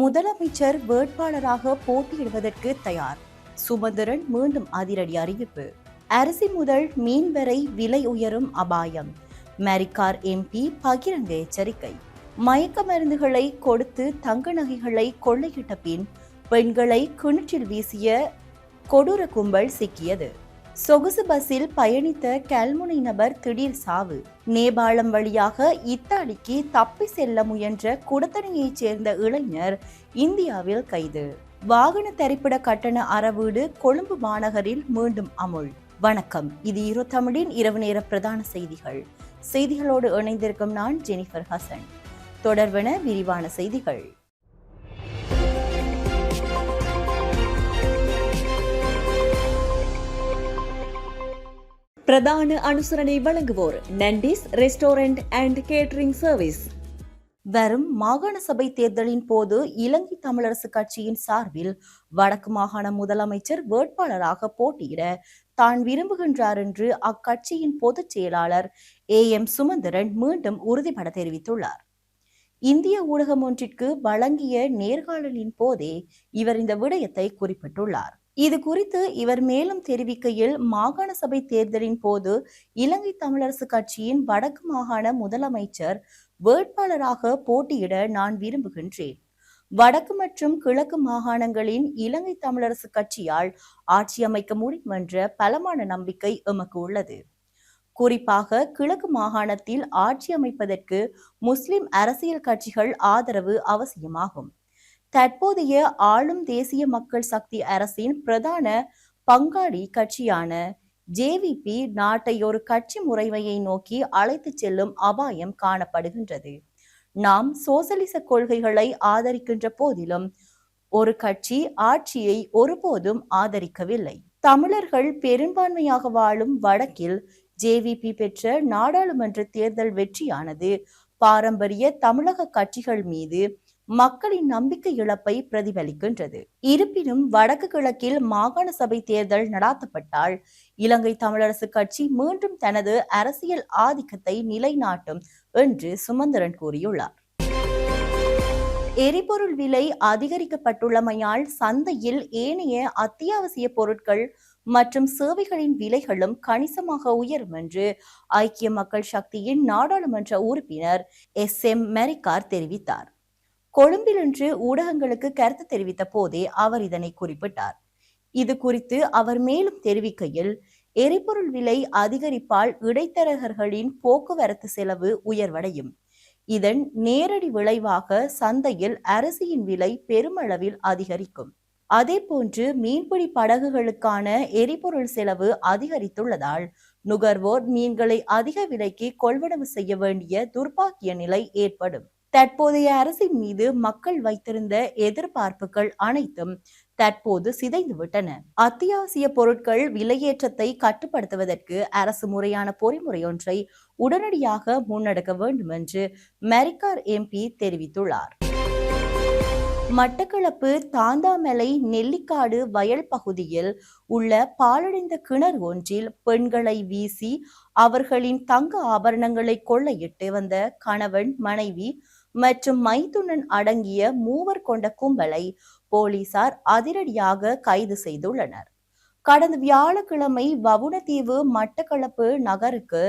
முதலமைச்சர் வேட்பாளராக போட்டியிடுவதற்கு தயார். சுமந்திரன் மீண்டும் அதிரடி அறிவிப்பு. அரிசி முதல் மீன் வரை விலை உயரும் அபாயம். மெரிக்கார் எம்பி பகிரங்க எச்சரிக்கை. மயக்க மருந்துகளை கொடுத்து தங்க நகைகளை கொள்ளையிட்ட பின் பெண்களை கிணற்றில் வீசிய கொடூர கும்பல் சிக்கியது. சொகுசு பஸ்ஸில் பயணித்த கல்முனை நபர் திடீர் சாவு. நேபாளம் வழியாக இத்தாலிக்கு தப்பி செல்ல முயன்ற குடத்தனையைச் சேர்ந்த இளைஞர் இந்தியாவில் கைது. வாகன தரிப்பிட கட்டண அறவீடு கொழும்பு மாநகரில் மீண்டும் அமுல். வணக்கம், இது ஈரோ தமிழின் இரவு நேர பிரதான செய்திகள். செய்திகளோடு இணைந்திருக்கும் நான் ஜெனிஃபர் ஹசன். தொடர்வன விரிவான செய்திகள். பிரதான அனுசரணை வழங்குவோர் நண்டிஸ் ரெஸ்டாரண்ட் அண்ட் கேட்டரிங் சர்வீஸ். வரும் மாகாண சபை தேர்தலின் போது இலங்கை தமிழரசு கட்சியின் சார்பில் வடக்கு மாகாண முதலமைச்சர் வேட்பாளராக போட்டியிட தான் விரும்புகின்றார் என்று அக்கட்சியின் பொதுச் செயலாளர் AM சுமந்திரன் மீண்டும் உறுதிபட தெரிவித்துள்ளார். இந்திய ஊடகம் ஒன்றிற்கு வழங்கிய நேர்காணலின் போதே இவர் இந்த விடயத்தை குறிப்பிட்டுள்ளார். இது குறித்து இவர் மேலும் தெரிவிக்கையில், மாகாண சபை தேர்தலின் போது இலங்கை தமிழரசு கட்சியின் வடக்கு மாகாண முதலமைச்சர் வேட்பாளராக போட்டியிட நான் விரும்புகின்றேன். வடக்கு மற்றும் கிழக்கு மாகாணங்களின் இலங்கை தமிழரசு கட்சியால் ஆட்சி அமைக்க முடியும் என்ற பலமான நம்பிக்கை எமக்கு உள்ளது. குறிப்பாக கிழக்கு மாகாணத்தில் ஆட்சி அமைப்பதற்கு முஸ்லிம் அரசியல் கட்சிகள் ஆதரவு அவசியமாகும். தற்போதைய ஆளும் தேசிய மக்கள் சக்தி அரசின் பிரதான பங்காளி கட்சியான JVP நாட்டை ஒரு கட்சி முறைமையை நோக்கி அழைத்துச் செல்லும் அபாயம் காணப்படுகின்றது. நாம் சோசலிச கொள்கைகளை ஆதரிக்கின்ற போதிலும் ஒரு கட்சி ஆட்சியை ஒருபோதும் ஆதரிக்கவில்லை. தமிழர்கள் பெரும்பான்மையாக வாழும் வடக்கில் JVP பெற்ற நாடாளுமன்ற தேர்தல் வெற்றியானது பாரம்பரிய தமிழக கட்சிகள் மீது மக்களின் நம்பிக்கை இழப்பை பிரதிபலிக்கின்றது. இருப்பினும் வடக்கு கிழக்கில் மாகாண சபை தேர்தல் நடாத்தப்பட்டால் இலங்கை தமிழரசு கட்சி மீண்டும் தனது அரசியல் ஆதிக்கத்தை நிலைநாட்டும் என்று சுமந்திரன் கூறியுள்ளார். எரிபொருள் விலை அதிகரிக்கப்பட்டுள்ளமையால் சந்தையில் ஏனைய அத்தியாவசிய பொருட்கள் மற்றும் சேவைகளின் விலைகளும் கணிசமாக உயரும் என்று ஐக்கிய மக்கள் சக்தியின் நாடாளுமன்ற உறுப்பினர் SM மெரிக்கார் தெரிவித்தார். கொழும்பில் இன்று ஊடகங்களுக்கு கருத்து தெரிவித்த போதே அவர் இதனை குறிப்பிட்டார். இது குறித்து அவர் மேலும் தெரிவிக்கையில், எரிபொருள் விலை அதிகரிப்பால் இடைத்தரகர்களின் போக்குவரத்து செலவு உயர்வடையும். இதன் நேரடி விளைவாக சந்தையில் அரிசியின் விலை பெருமளவில் அதிகரிக்கும். அதேபோன்று மீன்பிடி படகுகளுக்கான எரிபொருள் செலவு அதிகரித்துள்ளதால் நுகர்வோர் மீன்களை அதிக விலைக்கு கொள்வனவு செய்ய வேண்டிய துர்பாக்கிய நிலை ஏற்படும். தற்போதைய அரசின் மீது மக்கள் வைத்திருந்த எதிர்பார்ப்புகள் அனைத்தும் தற்போது சிதைந்துவிட்டன. அத்தியாவசிய பொருட்கள் விலையேற்றத்தை கட்டுப்படுத்துவதற்கு அரசு முறையான பொறிமுறை ஒன்றை உடனடியாக முன்னெடுக்க வேண்டும் என்று மெரிக்கார் MP தெரிவித்துள்ளார். மட்டக்களப்பு தாந்தாமலை நெல்லிக்காடு வயல் பகுதியில் உள்ள பாழடைந்த கிணறு ஒன்றில் பெண்களை வீசி அவர்களின் தங்க ஆபரணங்களை கொள்ளையிட்டு வந்த கணவன், மனைவி மற்றும் மைத்துனன் அடங்கிய 3 கொண்ட கும்பலை போலீசார் அதிரடியாக கைது செய்துள்ளனர். கடந்த வியாழக்கிழமை வவுணதீவு மட்டக்களப்பு நகருக்கு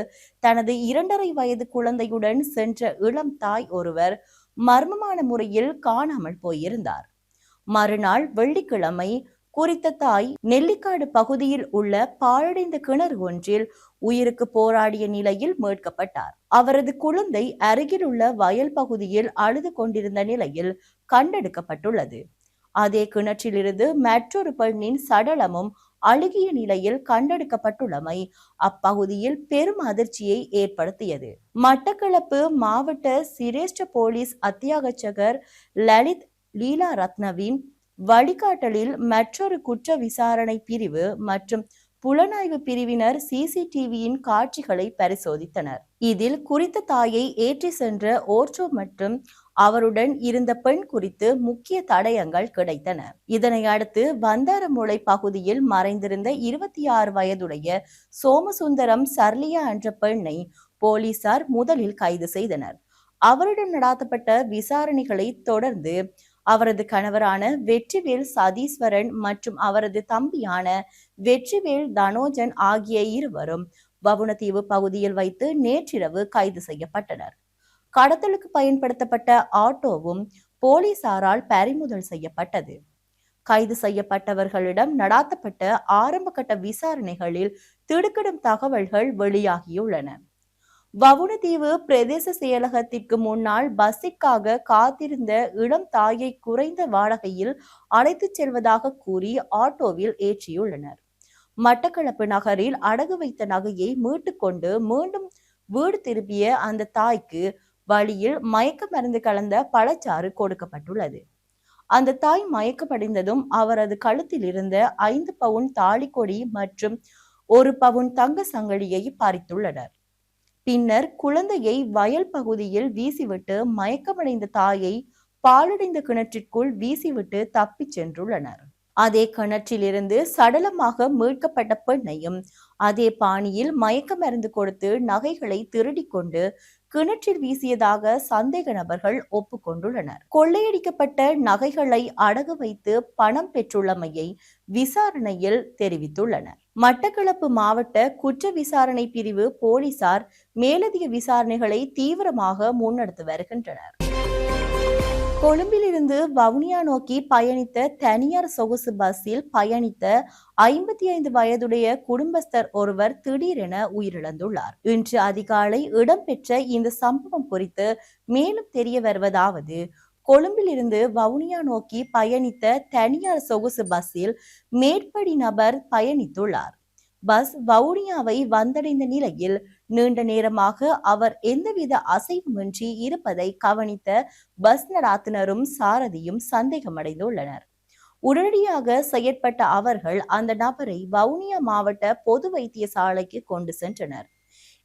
தனது 2.5 வயது குழந்தையுடன் சென்ற இளம் தாய் ஒருவர் மர்மமான முறையில் காணாமல் போயிருந்தார். மறுநாள் வெள்ளிக்கிழமை குறித்த தாய் நெல்லிக்காடு பகுதியில் உள்ள பாழடைந்த கிணறு ஒன்றில் உயிருக்கு போராடிய நிலையில் மீட்கப்பட்டார். அவரது குழந்தை அருகில் உள்ள வயல் பகுதியில் அழுது கொண்டிருந்த நிலையில் கண்டெடுக்கப்பட்டுள்ளது. அதே கிணற்றிலிருந்து மற்றொரு பெண்ணின் சடலமும் அழுகிய நிலையில் கண்டெடுக்கப்பட்டுள்ளமை அப்பகுதியில் பெரும் அதிர்ச்சியை ஏற்படுத்தியது. மட்டக்களப்பு மாவட்ட சிரேஷ்ட போலீஸ் அத்தியட்சகர் லலித் லீலாரத்னவின் வழிகாட்டலில் மற்றொரு குற்ற விசாரணை பிரிவு மற்றும் புலனாய்வு பிரிவினர் CCTVயின் காட்சிகளை பரிசோதித்தனர். இதில் குறித்த தாயை ஏற்றி சென்ற ஓர்டோ மற்றும் அவருடன் இருந்த பெண் குறித்து முக்கிய தடயங்கள் கிடைத்தன. இதனை அடுத்து வந்தாரமூலை பகுதியில் மறைந்திருந்த 26 வயதுடைய சோமசுந்தரம் சர்லியா என்ற பெண்ணை போலீசார் முதலில் கைது செய்தனர். அவரிடம் நடாத்தப்பட்ட விசாரணைகளை தொடர்ந்து அவரது கணவரான வெற்றிவேல் சதீஸ்வரன் மற்றும் அவரது தம்பியான வெற்றிவேல் தனோஜன் ஆகிய இருவரும் வவுணதீவு பகுதியில் வைத்து நேற்றிரவு கைது செய்யப்பட்டனர். கடத்தலுக்கு பயன்படுத்தப்பட்ட ஆட்டோவும் போலீசாரால் பறிமுதல் செய்யப்பட்டது. கைது செய்யப்பட்டவர்களிடம் நடாத்தப்பட்ட ஆரம்பகட்ட விசாரணைகளில் திடுக்கிடும் தகவல்கள் வெளியாகியுள்ளன. வவுணதீவு பிரதேச செயலகத்திற்கு முன்னால் பஸ்ஸிற்காக காத்திருந்த இளம் தாயை குறைந்த வாடகையில் அழைத்துச் செல்வதாக கூறி ஆட்டோவில் ஏற்றியுள்ளனர். மட்டக்களப்பு நகரில் அடகு வைத்த நகையை மீட்டுக்கொண்டு மீண்டும் வீடு திரும்பிய அந்த தாய்க்கு வழியில் மயக்க மருந்து கலந்த பழச்சாறு கொடுக்கப்பட்டுள்ளது. அந்த தாய் மயக்கமடைந்ததும் அவரது கழுத்தில் இருந்த 5 பவுன் தாலிக்கொடி மற்றும் 1 பவுன் தங்க சங்கிலியை பறித்துள்ளனர். பின்னர் குழந்தையை வயல் பகுதியில் வீசிவிட்டு மயக்கமடைந்த தாயை பாலடைந்த கிணற்றிற்குள் வீசிவிட்டு தப்பிச் சென்றுள்ளனர். அதே கிணற்றிலிருந்து சடலமாக மீட்கப்பட்ட பெண்ணையும் அதே பாணியில் மயக்க மருந்து கொடுத்து நகைகளை திருடி கொண்டு கிணற்றில் வீசியதாக சந்தேக நபர்கள் ஒப்புக்கொண்டுள்ளனர். கொள்ளையடிக்கப்பட்ட நகைகளை அடகு வைத்து பணம் பெற்றுள்ளமையை விசாரணையில் தெரிவித்துள்ளனர். மட்டக்களப்பு மாவட்ட குற்ற விசாரணை பிரிவு போலீசார் மேலதிக விசாரணைகளை தீவிரமாக முன்னெடுத்து வருகின்றனர். கொழும்பிலிருந்து வவுனியா நோக்கி பயணித்த தனியார் சொகுசு பஸ்ஸில் பயணித்த 55 வயதுடைய குடும்பஸ்தர் ஒருவர் திடீரென உயிரிழந்துள்ளார். இன்று அதிகாலை இடம்பெற்ற இந்த சம்பவம் குறித்து மேலும் தெரிய வருவதாவது, கொழும்பிலிருந்து வவுனியா நோக்கி பயணித்த தனியார் சொகுசு பஸ்ஸில் மேற்படி நபர் பயணித்துள்ளார். பஸ் வவுனியாவை வந்தடைந்த நிலையில் நீண்ட நேரமாக அவர் எந்தவித அசைவுமின்றி இருப்பதை கவனித்த பஸ் நடாத்துனரும் சாரதியும் சந்தேகமடைந்துள்ளனர். உடனடியாக செயற்பட்ட அவர்கள் அந்த நபரை வவுனியா மாவட்ட பொது வைத்தியசாலைக்கு கொண்டு சென்றனர்.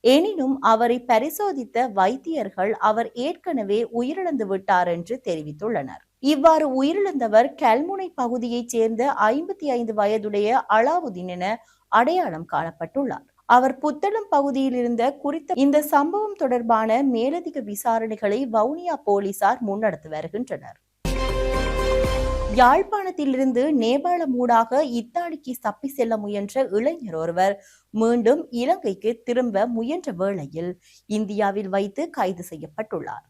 எனினும் அவரை பரிசோதித்த வைத்தியர்கள் அவர் ஏற்கனவே உயிரிழந்து விட்டார் என்று தெரிவித்துள்ளனர். இவ்வாறு உயிரிழந்தவர் கல்முனை பகுதியைச் சேர்ந்த 55 வயதுடைய அலாவுதீன் என அடையாளம் காணப்பட்டுள்ளார். அவர் புத்தளம் பகுதியில் இருந்த குறித்த இந்த சம்பவம் தொடர்பான மேலதிக விசாரணைகளை வவுனியா போலீசார் முன்னெடுத்து வருகின்றனர். யாழ்ப்பாணத்திலிருந்து நேபாளம் ஊடாக இத்தாலிக்கு தப்பி செல்ல முயன்ற இளைஞர் ஒருவர் மீண்டும் இலங்கைக்கு திரும்ப முயன்ற வேளையில் இந்தியாவில் வைத்து கைது செய்யப்பட்டுள்ளார்.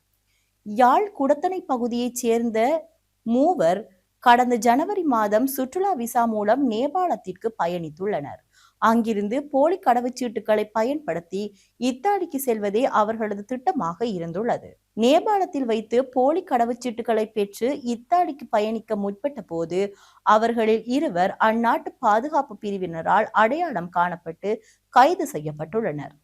யாழ் குடத்தனை பகுதியைச் சேர்ந்த மூவர் கடந்த ஜனவரி மாதம் சுற்றுலா விசா மூலம் நேபாளத்திற்கு பயணித்துள்ளனர். அங்கிருந்து போலி கடவுச்சீட்டுகளை பயன்படுத்தி இத்தாலிக்கு செல்வதே அவர்களது திட்டமாக இருந்துள்ளது. நேபாளத்தில் வைத்து போலி கடவுச்சீட்டுகளை பெற்று இத்தாலிக்கு பயணிக்க முற்பட்ட போது அவர்களில் இருவர் அந்நாட்டு பாதுகாப்பு பிரிவினரால் அடையாளம் காணப்பட்டு கைது செய்யப்பட்டுள்ளனர்.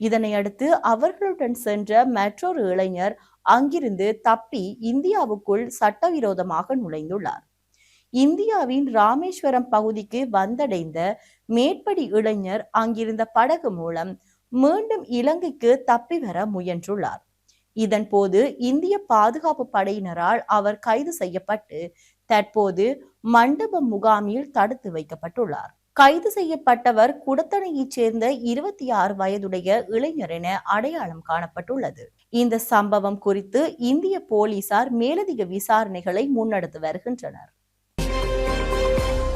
இதனையடுத்து அவர்களுடன் சென்ற மற்றொரு இளைஞர் அங்கிருந்து தப்பி இந்தியாவுக்குள் சட்டவிரோதமாக நுழைந்துள்ளார். இந்தியாவின் ராமேஸ்வரம் பகுதிக்கு வந்தடைந்த மேற்படி இளைஞர் அங்கிருந்த படகு மூலம் மீண்டும் இலங்கைக்கு தப்பி வர முயன்றுள்ளார். இதன் போது இந்திய பாதுகாப்பு படையினரால் அவர் கைது செய்யப்பட்டு தற்போது மண்டபம் முகாமில் தடுத்து வைக்கப்பட்டுள்ளார். கைது செய்யப்பட்டவர் குடத்தனையைச் சேர்ந்த 26 வயதுடைய இளைஞர் என அடையாளம் காணப்பட்டுள்ளது. இந்த சம்பவம் குறித்து இந்திய போலீசார் மேலதிக விசாரணைகளை முன்னெடுத்து வருகின்றனர்.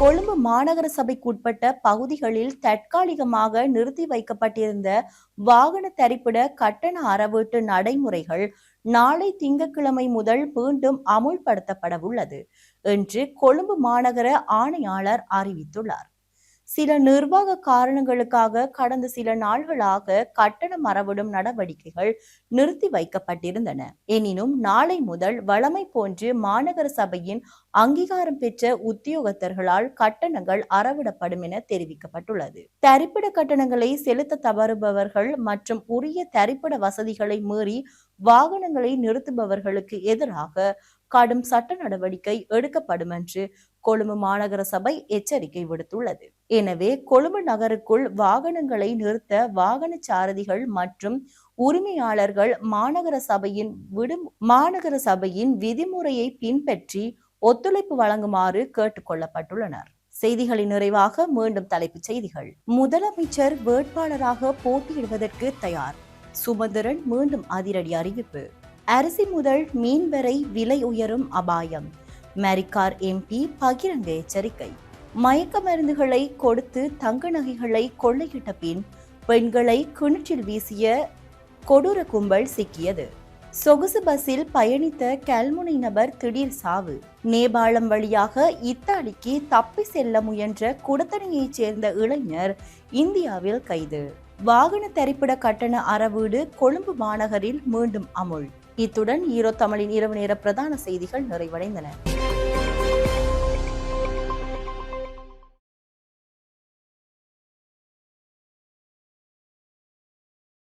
கொழும்பு மாநகர சபைக்குட்பட்ட பகுதிகளில் தற்காலிகமாக நிறுத்தி வைக்கப்பட்டிருந்த வாகன தரிப்பிட கட்டண அறவீட்டு நடைமுறைகள் நாளை திங்கட்கிழமை முதல் மீண்டும் அமுல்படுத்தப்பட உள்ளது என்று கொழும்பு மாநகர ஆணையாளர் அறிவித்துள்ளார். சில நிர்வாக காரணங்களுக்காக கடந்த சில நாள்களாக கட்டணம் அறவிடும் நடவடிக்கைகள் நிறுத்தி வைக்கப்பட்டிருந்தன. எனினும் நாளை முதல் வழமை போன்று மாநகர சபையின் அங்கீகாரம் பெற்ற உத்தியோகத்தர்களால் கட்டணங்கள் அறவிடப்படும் என தெரிவிக்கப்பட்டுள்ளது. தரிப்பிட கட்டணங்களை செலுத்த தவறுபவர்கள் மற்றும் உரிய தரிப்பிட வசதிகளை மீறி வாகனங்களை நிறுத்துபவர்களுக்கு எதிராக கடும் சட்ட நடவடிக்கை எடுக்கப்படும் என்று கொழும்பு மாநகர சபை எச்சரிக்கை விடுத்துள்ளது. எனவே கொழும்பு நகருக்குள் வாகனங்களை நிறுத்த வாகன சாரதிகள் மற்றும் உரிமையாளர்கள் மாநகர சபையின் விதிமுறையை பின்பற்றி ஒத்துழைப்பு வழங்குமாறு கேட்டுக் கொள்ளப்பட்டுள்ளனர். செய்திகளின் நிறைவாக மீண்டும் தலைப்புச் செய்திகள். முதலமைச்சர் வேட்பாளராக போட்டியிடுவதற்கு தயார், சுமந்திரன் மீண்டும் அதிரடி அறிவிப்பு. அரிசி முதல் மீன் வரை விலை உயரும் அபாயம், மேரிகார் எம்பி பகிரங்க எச்சரிக்கை. மயக்க மருந்துகளை கொடுத்து தங்க நகைகளை கொள்ளையிட்ட பின் பெண்களை கிணற்றில் வீசிய கொடூர கும்பல் சிக்கியது. சொகுசு பஸ்ஸில் பயணித்த கல்முனை நபர் திடீர் சாவு. நேபாளம் வழியாக இத்தாலிக்கு தப்பி செல்ல முயன்ற குடத்தனையைச் சேர்ந்த இளைஞர் இந்தியாவில் கைது. வாகன தரிப்பிட கட்டண அறவீடு கொழும்பு மாநகரில் மீண்டும் அமுல். இத்துடன் ஈரோ தமிழின் இரவு நேர பிரதான செய்திகள் நிறைவடைந்தன.